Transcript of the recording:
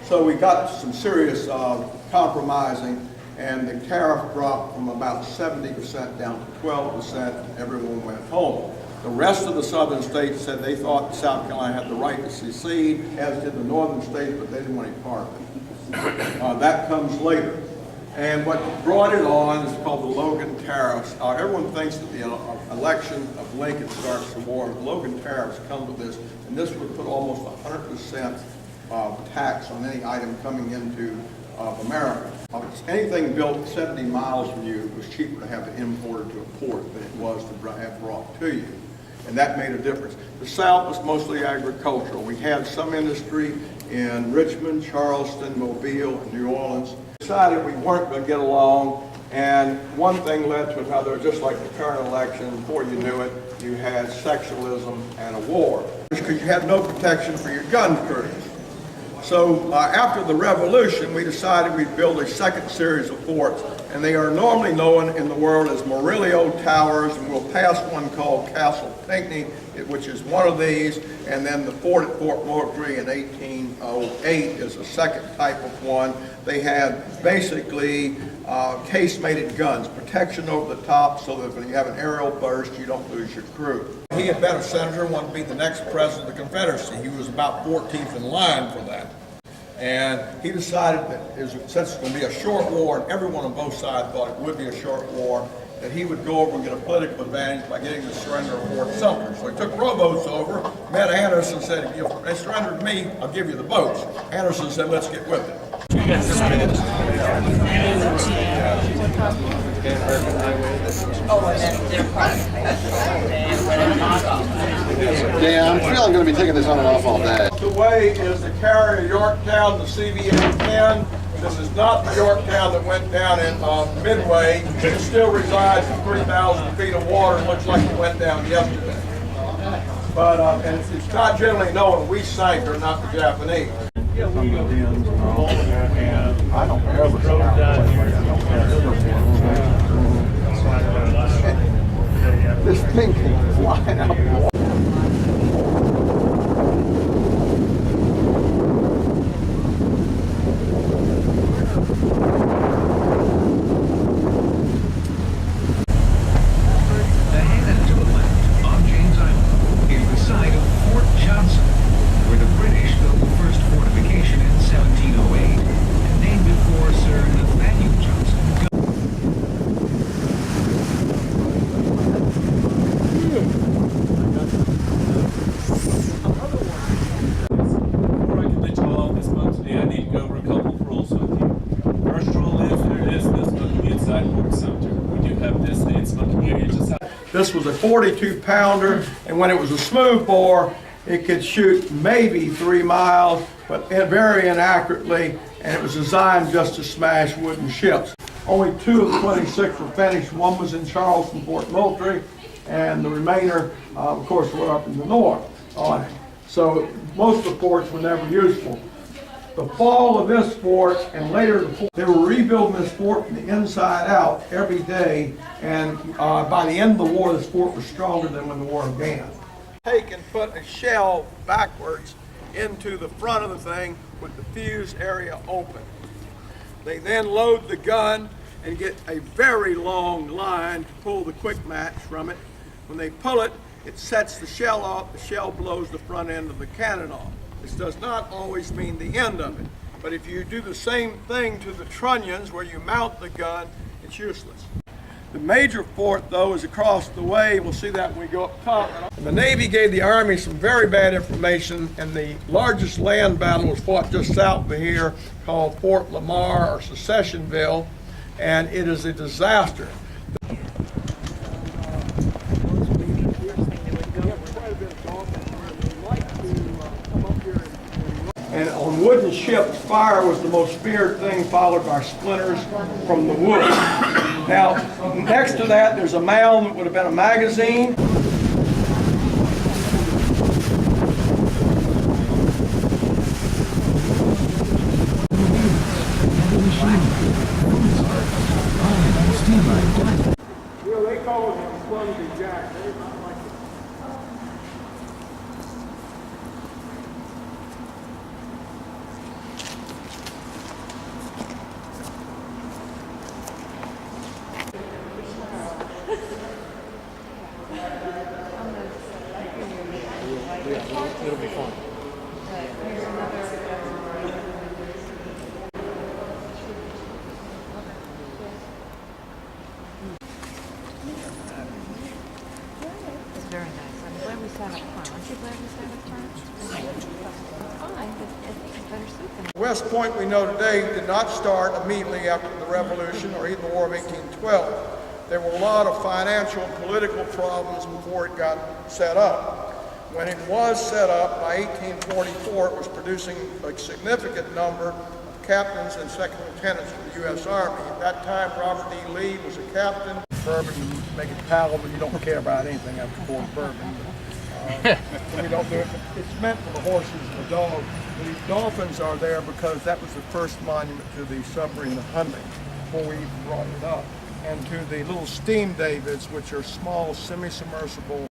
So we got some serious compromising, and the tariff dropped from about 70% down to 12%, and everyone went home. The rest of the southern states said they thought South Carolina had the right to secede, as did the northern states, but they didn't want any part of it. That comes later. And what brought it on is called the Logan tariffs. Everyone thinks that the election of Lincoln starts the war. The Logan tariffs come with this, and this would put almost 100% tax on any item coming into America. Anything built 70 miles from you was cheaper to have it imported to a port than it was to have brought to you. And that made a difference. The South was mostly agricultural. We had some industry in Richmond, Charleston, Mobile, and New Orleans. We decided we weren't going to get along, and one thing led to another, just like the current election. Before you knew it, you had sectionalism and a war, because you had no protection for your gun crews. So after the revolution, we decided we'd build a second series of forts, and they are normally known in the world as Murillo Towers, and we'll pass one called Castle Pinckney, which is one of these, and then the fort at Fort Mercury in 1808 is a second type of one. They had basically casemated guns, protection over the top so that when you have an aerial burst, you don't lose your crew. He had been a senator, wanted to be the next president of the Confederacy. He was about 14th in line for that. And he decided that since it's going to be a short war, and everyone on both sides thought it would be a short war, that he would go over and get a political advantage by getting the surrender of Fort Sumter. So he took rowboats over, met Anderson, said, if they surrender to me, I'll give you the boats. Anderson said, let's get with it. Yeah, I'm feeling I'm going to be taking this on and off all day. The way is to carry Yorktown, the CVA-10. This is not the Yorktown that went down in Midway. It still resides in 3,000 feet of water. It looks like it went down yesterday. But and it's not generally known we sank her, not the Japanese. And I don't ever this thing came flying out the wall. This was a 42-pounder, and when it was a smooth bore, it could shoot maybe 3 miles, but very inaccurately, and it was designed just to smash wooden ships. Only 2 of the 26 were finished. One was in Charleston, Fort Moultrie, and the remainder, of course, were up in the north on it. So most of the forts were never useful. The fall of this fort and later they were rebuilding this fort from the inside out every day, and by the end of the war, this fort was stronger than when the war began. Take and put a shell backwards into the front of the thing with the fuse area open. They then load the gun and get a very long line to pull the quick match from it. When they pull it, it sets the shell off. The shell blows the front end of the cannon off. This does not always mean the end of it, but if you do the same thing to the trunnions where you mount the gun, it's useless. The major fort, though, is across the way. We'll see that when we go up top. And the Navy gave the Army some very bad information, and the largest land battle was fought just south of here called Fort Lamar or Secessionville, and it is a disaster. And on wooden ships, fire was the most feared thing, followed by splinters from the wood. Now, next to that, there's a mound that would have been a magazine. You know, they call him Clumsy Jack. They did not like it. West Point, we know today, did not start immediately after the Revolution or even the War of 1812. There were a lot of financial and political problems before it got set up. When it was set up by 1844, it was producing a significant number of captains and second lieutenants for the U.S. Army. At that time, Robert E. Lee was a captain. Bourbon to make it palatable. You don't care about anything after pouring bourbon. So we don't do it. It's meant for the horses and the dogs. The dolphins are there because that was the first monument to the submarine hunting before we even brought it up. And to the little steam davits, which are small semi-submersible